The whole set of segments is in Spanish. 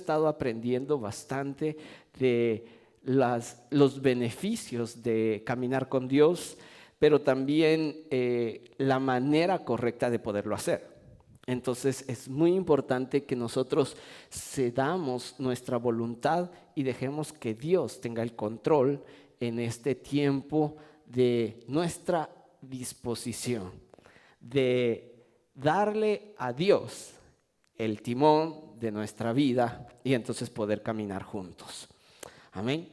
estado aprendiendo bastante de los beneficios de caminar con Dios, pero también la manera correcta de poderlo hacer. Entonces es muy importante que nosotros cedamos nuestra voluntad y dejemos que Dios tenga el control en este tiempo de nuestra disposición, de darle a Dios el timón de nuestra vida y entonces poder caminar juntos. Amén.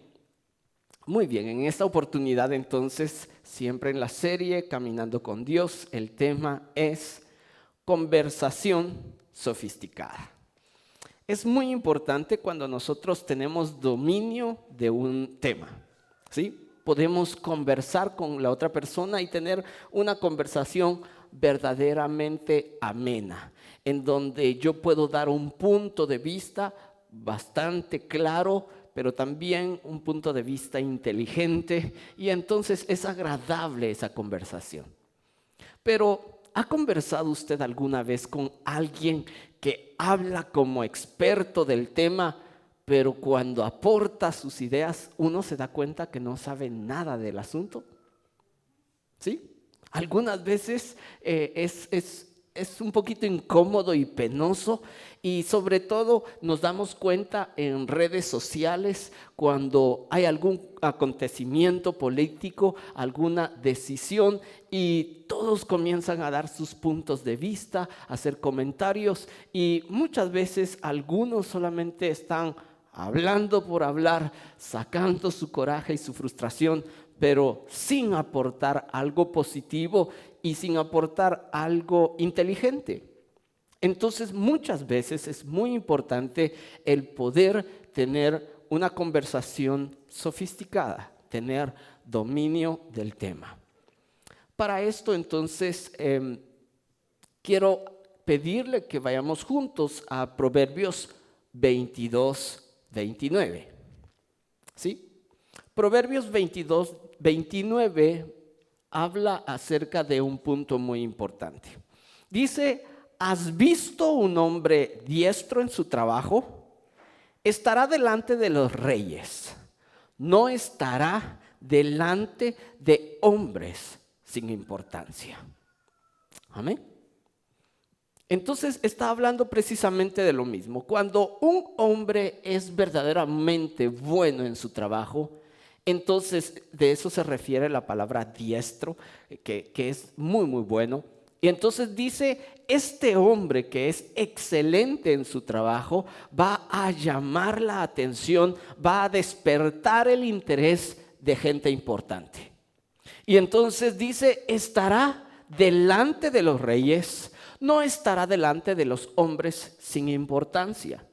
Muy bien, en esta oportunidad entonces, siempre en la serie Caminando con Dios, el tema es conversación sofisticada. Es muy importante cuando nosotros tenemos dominio de un tema, ¿sí? Podemos conversar con la otra persona y tener una conversación verdaderamente amena, en donde yo puedo dar un punto de vista bastante claro, pero también un punto de vista inteligente, y entonces es agradable esa conversación. Pero ¿ha conversado usted alguna vez con alguien que habla como experto del tema, pero cuando aporta sus ideas uno se da cuenta que no sabe nada del asunto? ¿Sí? Algunas veces es un poquito incómodo y penoso, y sobre todo nos damos cuenta en redes sociales cuando hay algún acontecimiento político, alguna decisión, y todos comienzan a dar sus puntos de vista, a hacer comentarios, y muchas veces algunos solamente están hablando por hablar, sacando su coraje y su frustración, pero sin aportar algo positivo y sin aportar algo inteligente. Entonces, muchas veces es muy importante el poder tener una conversación sofisticada, tener dominio del tema. Para esto, entonces, quiero pedirle que vayamos juntos a Proverbios 22-29. ¿Sí? Proverbios 22-29 habla acerca de un punto muy importante. Dice: ¿has visto un hombre diestro en su trabajo? Estará delante de los reyes, no estará delante de hombres sin importancia. Amén. Entonces está hablando precisamente de lo mismo. Cuando un hombre es verdaderamente bueno en su trabajo, entonces de eso se refiere la palabra diestro, que es muy muy bueno. Y entonces dice, este hombre que es excelente en su trabajo va a llamar la atención, va a despertar el interés de gente importante. Y entonces dice, estará delante de los reyes, no estará delante de los hombres sin importancia.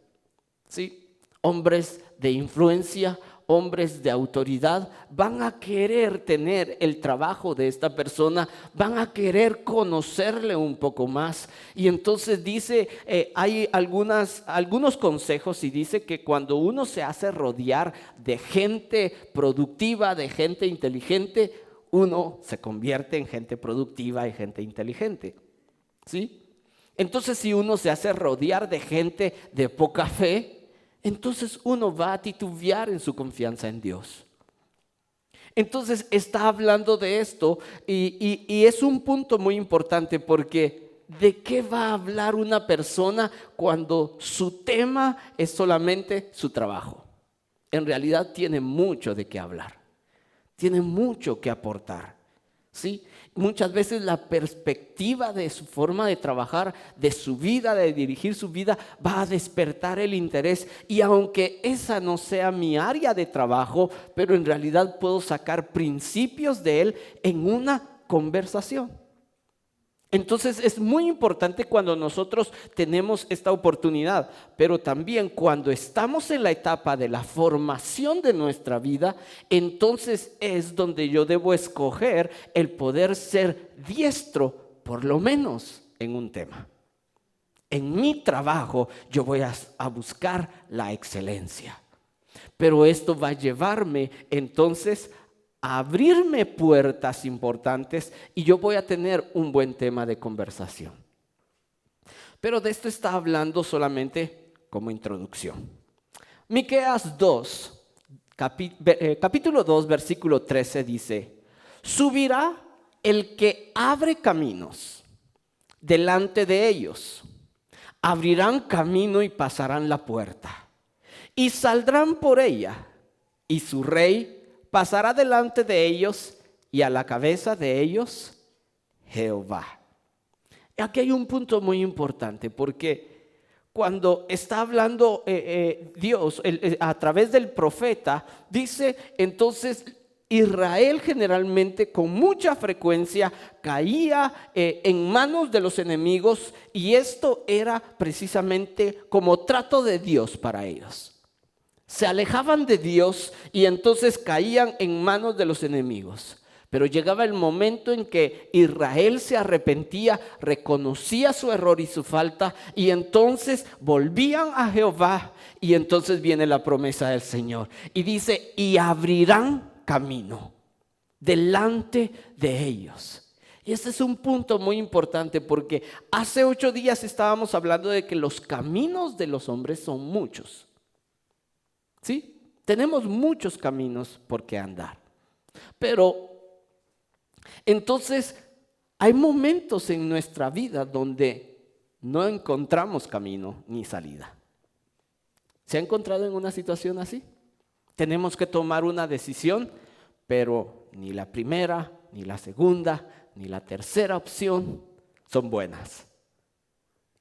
¿Sí? Hombres de influencia, hombres de autoridad van a querer tener el trabajo de esta persona, van a querer conocerle un poco más. Y entonces dice, hay algunos consejos, y dice que cuando uno se hace rodear de gente productiva, de gente inteligente, uno se convierte en gente productiva y gente inteligente. ¿Sí? Entonces, si uno se hace rodear de gente de poca fe, entonces uno va a titubear en su confianza en Dios. Entonces está hablando de esto, y es un punto muy importante, porque ¿de qué va a hablar una persona cuando su tema es solamente su trabajo? En realidad tiene mucho de qué hablar, tiene mucho que aportar, ¿sí? Muchas veces la perspectiva de su forma de trabajar, de su vida, de dirigir su vida, va a despertar el interés. Y aunque esa no sea mi área de trabajo, pero en realidad puedo sacar principios de él en una conversación. Entonces es muy importante cuando nosotros tenemos esta oportunidad, pero también cuando estamos en la etapa de la formación de nuestra vida, entonces es donde yo debo escoger el poder ser diestro, por lo menos en un tema. En mi trabajo yo voy a buscar la excelencia, pero esto va a llevarme entonces a abrirme puertas importantes, y yo voy a tener un buen tema de conversación. Pero de esto está hablando solamente como introducción. Miqueas 2, capítulo 2, versículo 13 dice: subirá el que abre caminos delante de ellos, abrirán camino y pasarán la puerta, y saldrán por ella, y su rey pasará delante de ellos, y a la cabeza de ellos Jehová. Aquí hay un punto muy importante, porque cuando está hablando Dios a través del profeta, dice entonces Israel generalmente con mucha frecuencia caía en manos de los enemigos, y esto era precisamente como trato de Dios para ellos. Se alejaban de Dios y entonces caían en manos de los enemigos. Pero llegaba el momento en que Israel se arrepentía, reconocía su error y su falta, y entonces volvían a Jehová, y entonces viene la promesa del Señor. Y dice: y abrirán camino delante de ellos. Y este es un punto muy importante, porque hace 8 días estábamos hablando de que los caminos de los hombres son muchos. ¿Sí? Tenemos muchos caminos por qué andar. Pero entonces hay momentos en nuestra vida donde no encontramos camino ni salida. ¿Se ha encontrado en una situación así? Tenemos que tomar una decisión, pero ni la primera, ni la segunda, ni la tercera opción son buenas.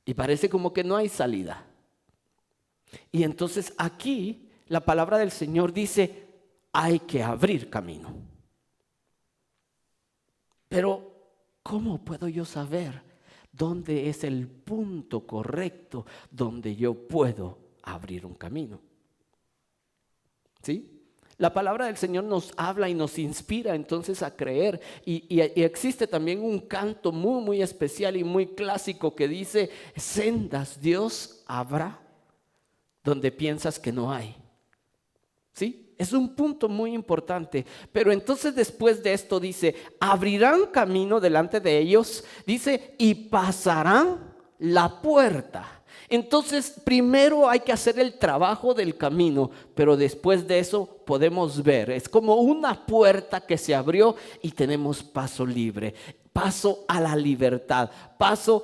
Y parece como que no hay salida. Y entonces aquí la palabra del Señor dice: hay que abrir camino. Pero ¿cómo puedo yo saber dónde es el punto correcto donde yo puedo abrir un camino? ¿Sí? La palabra del Señor nos habla y nos inspira entonces a creer. Y existe también un canto muy, muy especial y muy clásico que dice: sendas Dios habrá donde piensas que no hay. ¿Sí? Es un punto muy importante. Pero entonces después de esto dice: abrirán camino delante de ellos, dice, y pasarán la puerta. Entonces primero hay que hacer el trabajo del camino, pero después de eso podemos ver. Es como una puerta que se abrió y tenemos paso libre. Paso a la libertad, paso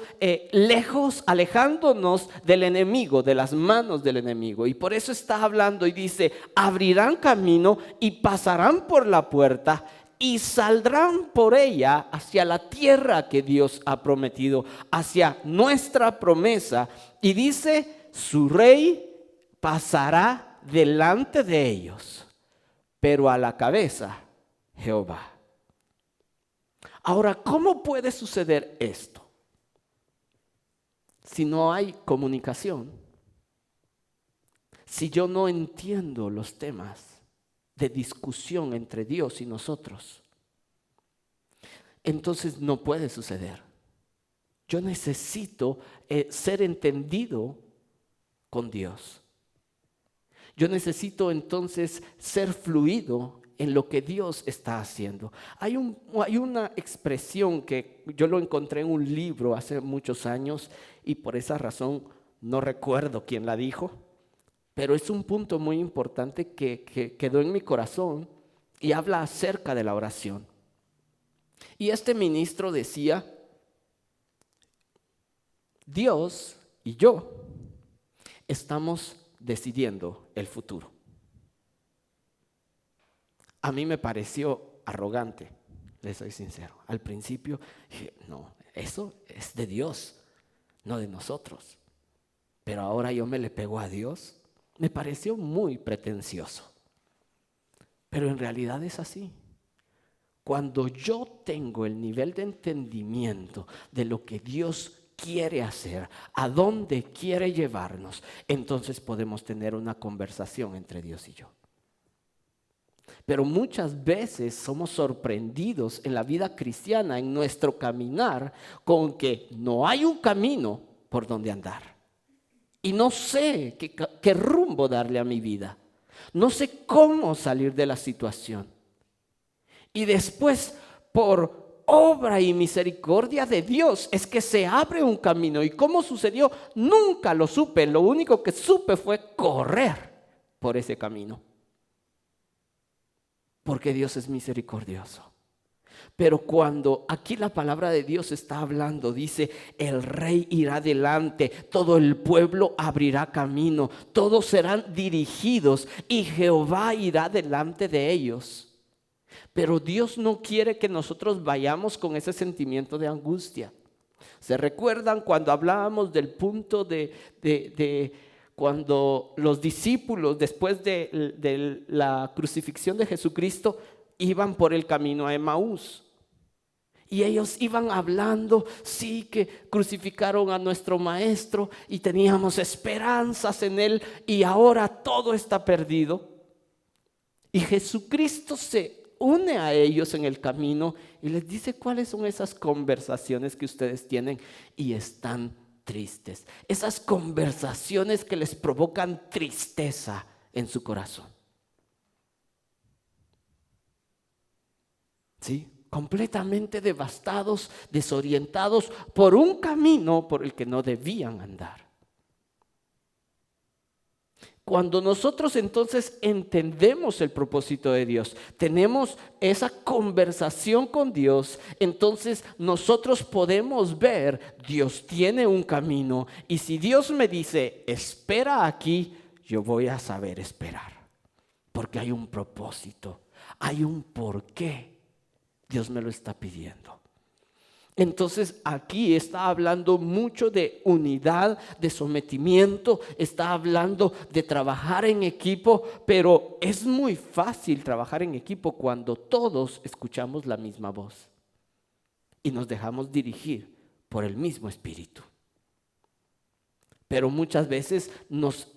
lejos, alejándonos del enemigo, de las manos del enemigo. Y por eso está hablando y dice: abrirán camino y pasarán por la puerta y saldrán por ella hacia la tierra que Dios ha prometido, hacia nuestra promesa. Y dice: su rey pasará delante de ellos, pero a la cabeza Jehová. Ahora, ¿cómo puede suceder esto? Si no hay comunicación, si yo no entiendo los temas de discusión entre Dios y nosotros, entonces no puede suceder. Yo necesito ser entendido con Dios. Yo necesito entonces ser fluido en lo que Dios está haciendo. Hay una expresión que yo lo encontré en un libro hace muchos años, y por esa razón no recuerdo quién la dijo, pero es un punto muy importante que quedó en mi corazón y habla acerca de la oración. Y este ministro decía: Dios y yo estamos decidiendo el futuro. A mí me pareció arrogante, les soy sincero. Al principio dije: no, eso es de Dios, no de nosotros. Pero ahora yo me le pego a Dios. Me pareció muy pretencioso. Pero en realidad es así. Cuando yo tengo el nivel de entendimiento de lo que Dios quiere hacer, a dónde quiere llevarnos, entonces podemos tener una conversación entre Dios y yo. Pero muchas veces somos sorprendidos en la vida cristiana, en nuestro caminar, con que no hay un camino por donde andar. Y no sé qué rumbo darle a mi vida. No sé cómo salir de la situación. Y después, por obra y misericordia de Dios, es que se abre un camino. ¿Y cómo sucedió? Nunca lo supe. Lo único que supe fue correr por ese camino, porque Dios es misericordioso. Pero cuando aquí la palabra de Dios está hablando, dice, el rey irá delante, todo el pueblo abrirá camino, todos serán dirigidos y Jehová irá delante de ellos. Pero Dios no quiere que nosotros vayamos con ese sentimiento de angustia. ¿Se recuerdan cuando hablábamos del punto de cuando los discípulos después de la crucifixión de Jesucristo iban por el camino a Emaús? Y ellos iban hablando, sí, que crucificaron a nuestro maestro y teníamos esperanzas en él y ahora todo está perdido. Y Jesucristo se une a ellos en el camino y les dice cuáles son esas conversaciones que ustedes tienen y están tristes. Esas conversaciones que les provocan tristeza en su corazón. ¿Sí? Completamente devastados, desorientados por un camino por el que no debían andar. Cuando nosotros entonces entendemos el propósito de Dios, tenemos esa conversación con Dios, entonces nosotros podemos ver, Dios tiene un camino y si Dios me dice, espera aquí, yo voy a saber esperar, porque hay un propósito, hay un porqué. Dios me lo está pidiendo. Entonces aquí está hablando mucho de unidad, de sometimiento, está hablando de trabajar en equipo, pero es muy fácil trabajar en equipo cuando todos escuchamos la misma voz y nos dejamos dirigir por el mismo espíritu. Pero muchas veces nos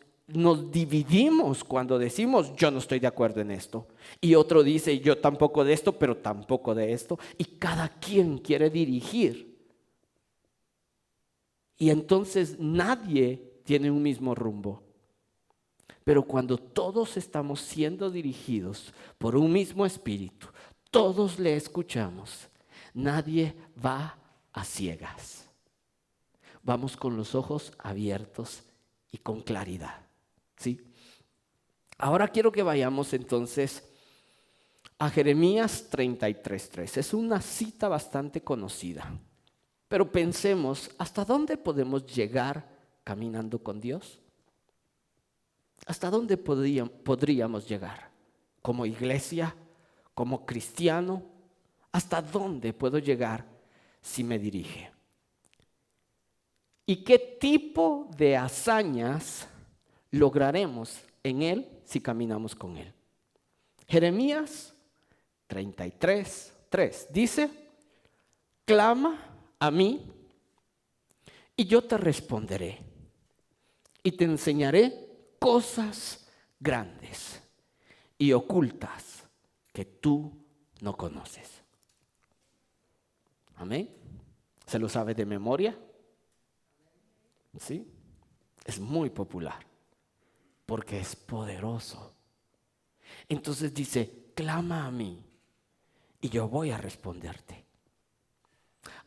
dividimos cuando decimos yo no estoy de acuerdo en esto y otro dice yo tampoco de esto pero tampoco de esto y cada quien quiere dirigir y entonces nadie tiene un mismo rumbo. Pero cuando todos estamos siendo dirigidos por un mismo espíritu, todos le escuchamos, nadie va a ciegas, vamos con los ojos abiertos y con claridad. ¿Sí? Ahora quiero que vayamos entonces a Jeremías 33:3. Es una cita bastante conocida, pero pensemos, ¿hasta dónde podemos llegar caminando con Dios? ¿Hasta dónde podríamos llegar? Como iglesia, como cristiano, ¿hasta dónde puedo llegar si me dirige? ¿Y qué tipo de hazañas lograremos en Él si caminamos con Él? Jeremías 33:3 dice, clama a mí y yo te responderé y te enseñaré cosas grandes y ocultas que tú no conoces. Amén. ¿Se lo sabe de memoria? ¿Sí? Es muy popular porque es poderoso. Entonces dice, clama a mí y yo voy a responderte.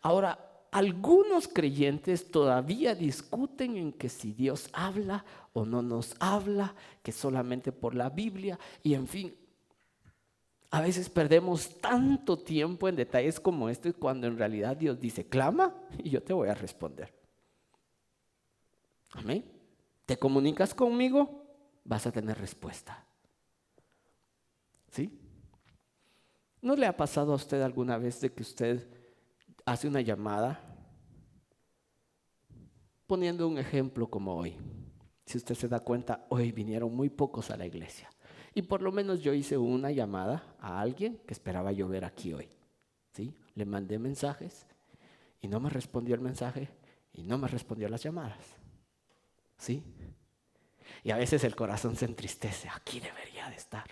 Ahora, algunos creyentes todavía discuten en que si Dios habla o no nos habla, que solamente por la Biblia y en fin. A veces perdemos tanto tiempo en detalles como este cuando en realidad Dios dice, clama y yo te voy a responder. Amén. ¿Te comunicas conmigo? Vas a tener respuesta. ¿Sí? ¿No le ha pasado a usted alguna vez de que usted hace una llamada? Poniendo un ejemplo como hoy. Si usted se da cuenta, hoy vinieron muy pocos a la iglesia. Y por lo menos yo hice una llamada a alguien que esperaba yo ver aquí hoy. ¿Sí? Le mandé mensajes y no me respondió el mensaje y no me respondió las llamadas. ¿Sí? Y a veces el corazón se entristece. Aquí debería de estar.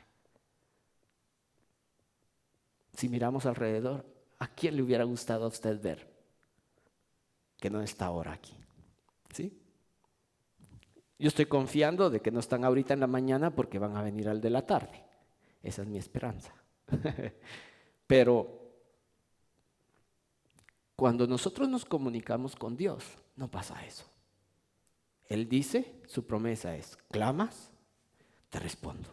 Si miramos alrededor, ¿a quién le hubiera gustado a usted ver que no está ahora aquí? ¿Sí? Yo estoy confiando de que no están ahorita en la mañana porque van a venir al de la tarde. Esa es mi esperanza. Pero cuando nosotros nos comunicamos con Dios, no pasa eso. Él dice, su promesa es, clamas, te respondo.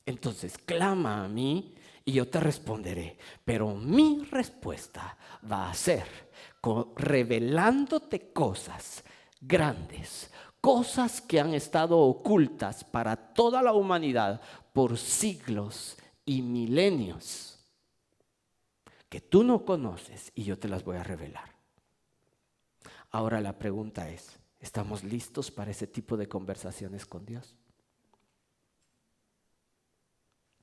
Entonces, clama a mí y yo te responderé. Pero mi respuesta va a ser revelándote cosas grandes, cosas que han estado ocultas para toda la humanidad por siglos y milenios, que tú no conoces y yo te las voy a revelar. Ahora la pregunta es, ¿estamos listos para ese tipo de conversaciones con Dios?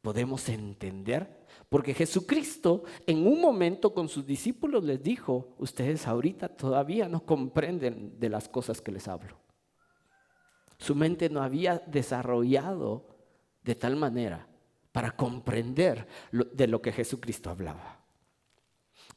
¿Podemos entender? Porque Jesucristo en un momento con sus discípulos les dijo, ustedes ahorita todavía no comprenden de las cosas que les hablo. Su mente no había desarrollado de tal manera para comprender de lo que Jesucristo hablaba.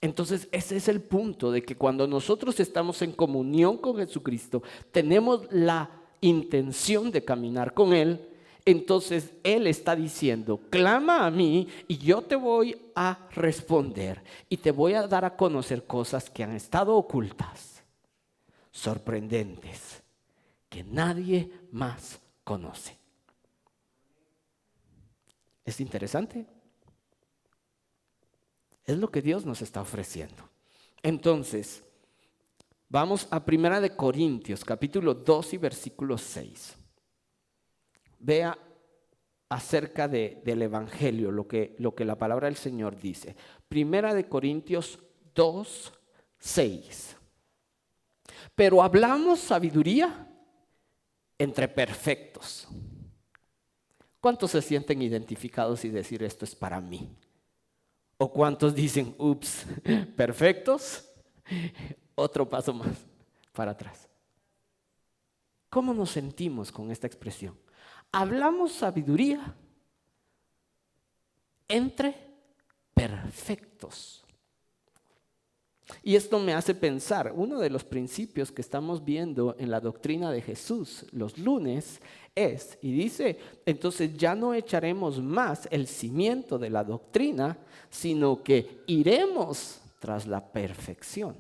Entonces ese es el punto de que cuando nosotros estamos en comunión con Jesucristo, tenemos la intención de caminar con Él. Entonces Él está diciendo, clama a mí y yo te voy a responder y te voy a dar a conocer cosas que han estado ocultas, sorprendentes, que nadie más conoce. ¿Es interesante? Es lo que Dios nos está ofreciendo. Entonces, vamos a 1 Corintios, capítulo 2 y versículo 6. Vea acerca del Evangelio, lo que la palabra del Señor dice. 1 Corintios 2, 6. Pero hablamos sabiduría entre perfectos. ¿Cuántos se sienten identificados y decir esto es para mí? ¿O cuántos dicen, ups, perfectos? Otro paso más para atrás. ¿Cómo nos sentimos con esta expresión? Hablamos sabiduría entre perfectos. Y esto me hace pensar, uno de los principios que estamos viendo en la doctrina de Jesús los lunes es, y dice, entonces ya no echaremos más el cimiento de la doctrina, sino que iremos tras la perfección.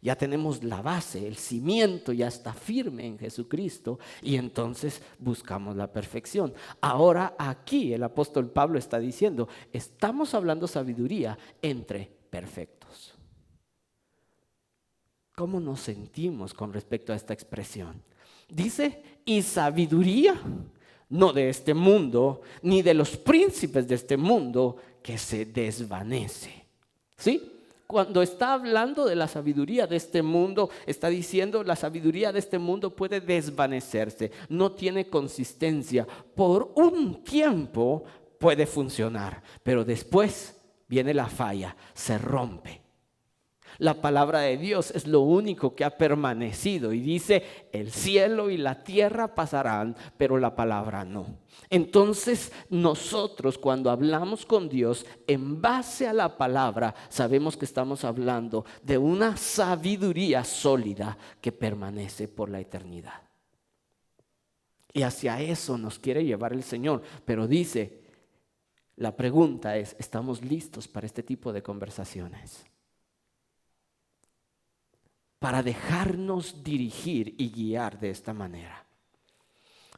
Ya tenemos la base, el cimiento ya está firme en Jesucristo y entonces buscamos la perfección. Ahora aquí el apóstol Pablo está diciendo, estamos hablando sabiduría entre perfectos. ¿Cómo nos sentimos con respecto a esta expresión? Dice, y sabiduría no de este mundo, ni de los príncipes de este mundo que se desvanece. ¿Sí? Cuando está hablando de la sabiduría de este mundo, está diciendo la sabiduría de este mundo puede desvanecerse, no tiene consistencia. Por un tiempo puede funcionar, pero después viene la falla, se rompe. La palabra de Dios es lo único que ha permanecido y dice, el cielo y la tierra pasarán, pero la palabra no. Entonces nosotros cuando hablamos con Dios en base a la palabra, sabemos que estamos hablando de una sabiduría sólida que permanece por la eternidad. Y hacia eso nos quiere llevar el Señor, pero dice, la pregunta es, ¿estamos listos para este tipo de conversaciones? Para dejarnos dirigir y guiar de esta manera.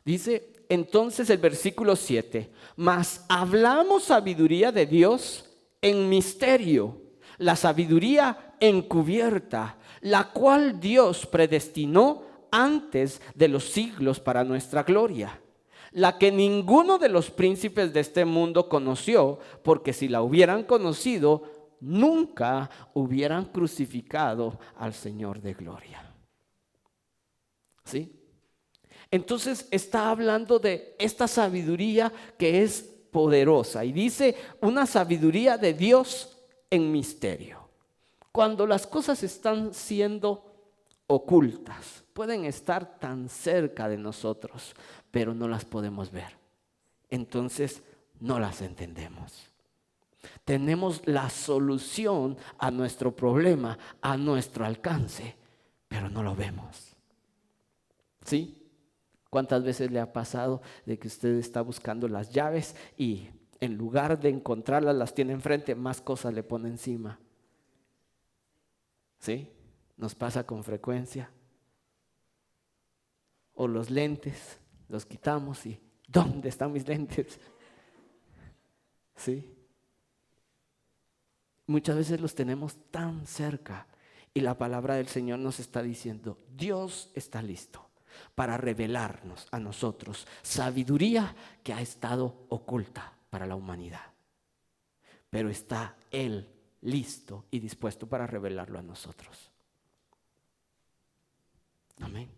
Dice entonces el versículo 7, mas hablamos sabiduría de Dios en misterio, la sabiduría encubierta, la cual Dios predestinó antes de los siglos para nuestra gloria, la que ninguno de los príncipes de este mundo conoció, porque si la hubieran conocido, nunca hubieran crucificado al Señor de gloria. ¿Sí? Entonces está hablando de esta sabiduría que es poderosa y dice una sabiduría de Dios en misterio. Cuando las cosas están siendo ocultas, pueden estar tan cerca de nosotros, pero no las podemos ver. Entonces no las entendemos. Tenemos la solución a nuestro problema a nuestro alcance, pero no lo vemos. ¿Sí? ¿Cuántas veces le ha pasado de que usted está buscando las llaves y en lugar de encontrarlas las tiene enfrente, más cosas le pone encima? ¿Sí? Nos pasa con frecuencia. O los lentes, los quitamos y ¿Dónde están mis lentes? ¿Sí? Muchas veces los tenemos tan cerca y la palabra del Señor nos está diciendo, Dios está listo para revelarnos a nosotros sabiduría que ha estado oculta para la humanidad. Pero está Él listo y dispuesto para revelarlo a nosotros. Amén.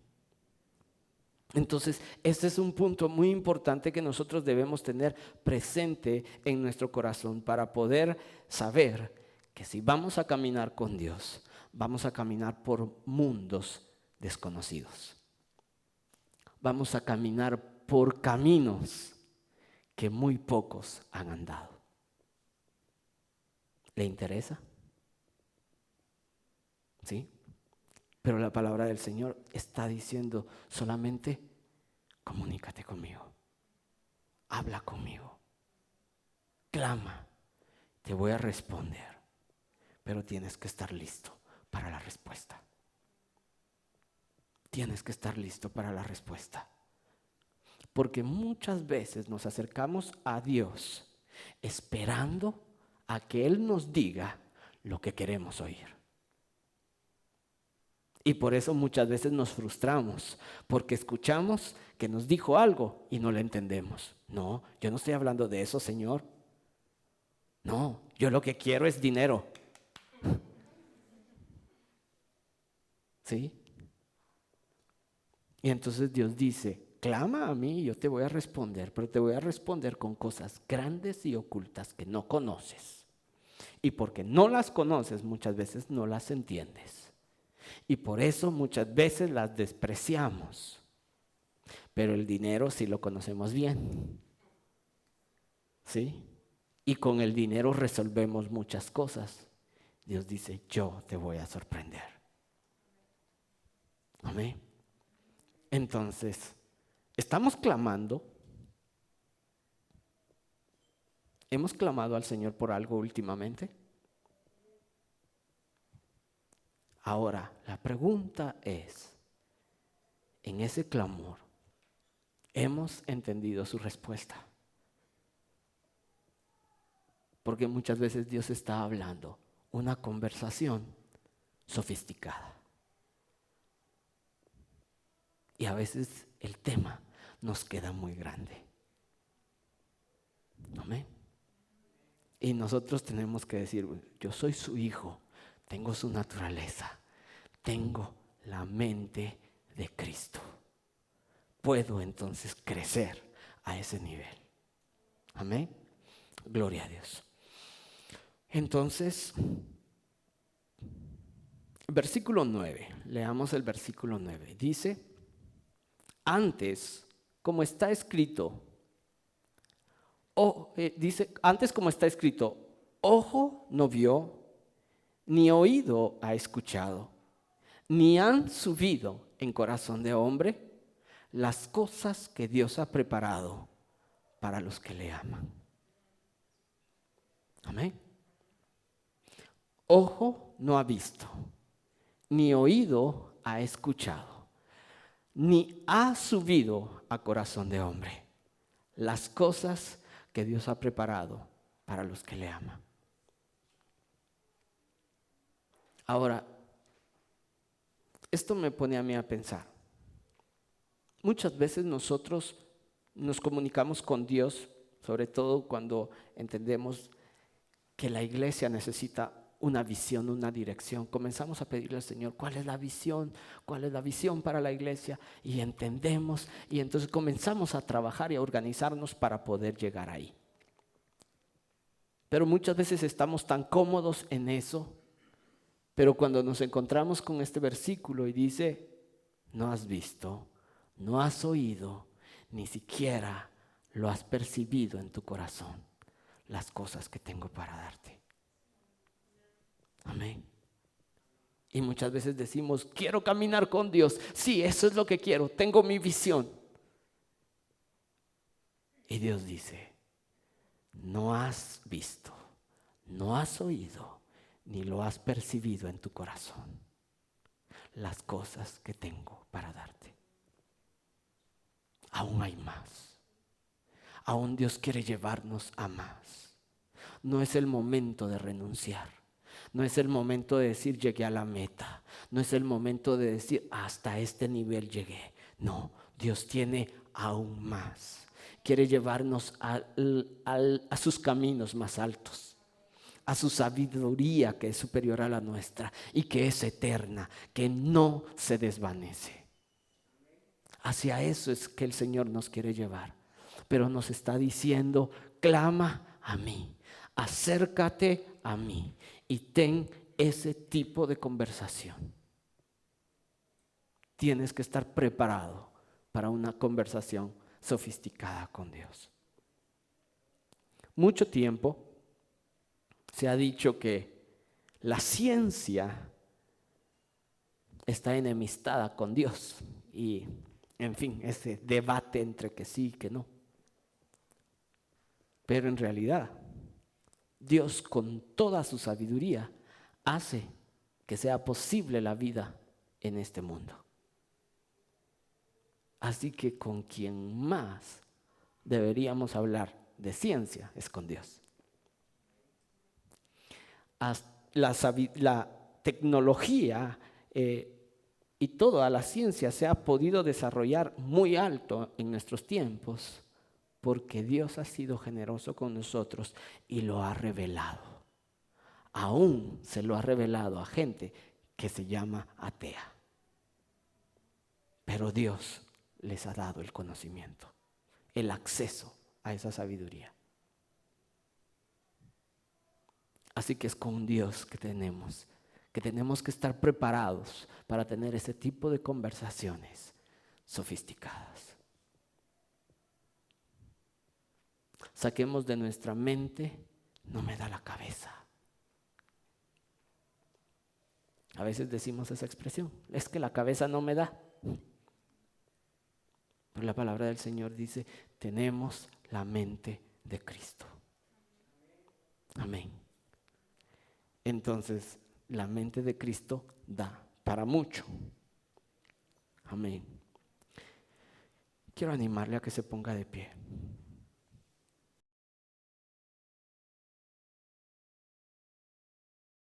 Entonces, este es un punto muy importante que nosotros debemos tener presente en nuestro corazón para poder saber que si vamos a caminar con Dios, vamos a caminar por mundos desconocidos. Vamos a caminar por caminos que muy pocos han andado. ¿Le interesa? ¿Sí? Pero la palabra del Señor está diciendo solamente comunícate conmigo, habla conmigo, clama, te voy a responder, pero tienes que estar listo para la respuesta. Tienes que estar listo para la respuesta. Porque muchas veces nos acercamos a Dios esperando a que Él nos diga lo que queremos oír. Y por eso muchas veces nos frustramos, porque escuchamos que nos dijo algo y no lo entendemos. No, yo no estoy hablando de eso, Señor. No, yo lo que quiero es dinero. ¿Sí? Y entonces Dios dice, clama a mí y yo te voy a responder, pero te voy a responder con cosas grandes y ocultas que no conoces. Y porque no las conoces, muchas veces no las entiendes. Y por eso muchas veces las despreciamos. Pero el dinero sí lo conocemos bien. ¿Sí? Y con el dinero resolvemos muchas cosas. Dios dice, yo te voy a sorprender. Amén. Entonces, estamos clamando. ¿Hemos clamado al Señor por algo últimamente? Ahora, la pregunta es, en ese clamor, ¿hemos entendido su respuesta? Porque muchas veces Dios está hablando una conversación sofisticada. Y a veces el tema nos queda muy grande. Amén. Y nosotros tenemos que decir, yo soy su hijo, tengo su naturaleza, tengo la mente de Cristo. Puedo entonces crecer a ese nivel. Amén. Gloria a Dios. Entonces, versículo 9, leamos el versículo 9. Dice, antes, como está escrito, antes como está escrito, ojo no vio, ni oído ha escuchado, ni han subido en corazón de hombre las cosas que Dios ha preparado para los que le aman. Amén. Ojo no ha visto, ni oído ha escuchado, ni ha subido a corazón de hombre las cosas que Dios ha preparado para los que le aman. Ahora, esto me pone a mí a pensar. Muchas veces nosotros nos comunicamos con Dios, sobre todo cuando entendemos que la iglesia necesita una visión, una dirección. Comenzamos a pedirle al Señor, ¿cuál es la visión? ¿Cuál es la visión para la iglesia? Y entendemos, y entonces comenzamos a trabajar y a organizarnos para poder llegar ahí. Pero muchas veces estamos tan cómodos en eso, pero cuando nos encontramos con este versículo y dice, no has visto, no has oído, ni siquiera lo has percibido en tu corazón, las cosas que tengo para darte. Amén. Y muchas veces decimos, quiero caminar con Dios. Sí, eso es lo que quiero, tengo mi visión. Y Dios dice, no has visto, no has oído, ni lo has percibido en tu corazón, las cosas que tengo para darte. Aún hay más. Aún Dios quiere llevarnos a más. No es el momento de renunciar. No es el momento de decir llegué a la meta. No es el momento de decir hasta este nivel llegué. No, Dios tiene aún más. Quiere llevarnos a sus caminos más altos, a su sabiduría que es superior a la nuestra y que es eterna, que no se desvanece. Hacia eso es que el Señor nos quiere llevar. Pero nos está diciendo, clama a mí, acércate a mí y ten ese tipo de conversación. Tienes que estar preparado para una conversación sofisticada con Dios. Mucho tiempo se ha dicho que la ciencia está enemistada con Dios y, en fin, ese debate entre que sí y que no. Pero en realidad, Dios con toda su sabiduría hace que sea posible la vida en este mundo. Así que con quien más deberíamos hablar de ciencia es con Dios. La tecnología y toda la ciencia se ha podido desarrollar muy alto en nuestros tiempos porque Dios ha sido generoso con nosotros y lo ha revelado. Aún se lo ha revelado a gente que se llama atea. Pero Dios les ha dado el conocimiento, el acceso a esa sabiduría. Así que es con Dios que tenemos que estar preparados para tener ese tipo de conversaciones sofisticadas. Saquemos de nuestra mente, no me da la cabeza. A veces decimos esa expresión, es que la cabeza no me da. Pero la palabra del Señor dice, tenemos la mente de Cristo. Amén. Entonces, la mente de Cristo da para mucho. Amén. Quiero animarle a que se ponga de pie.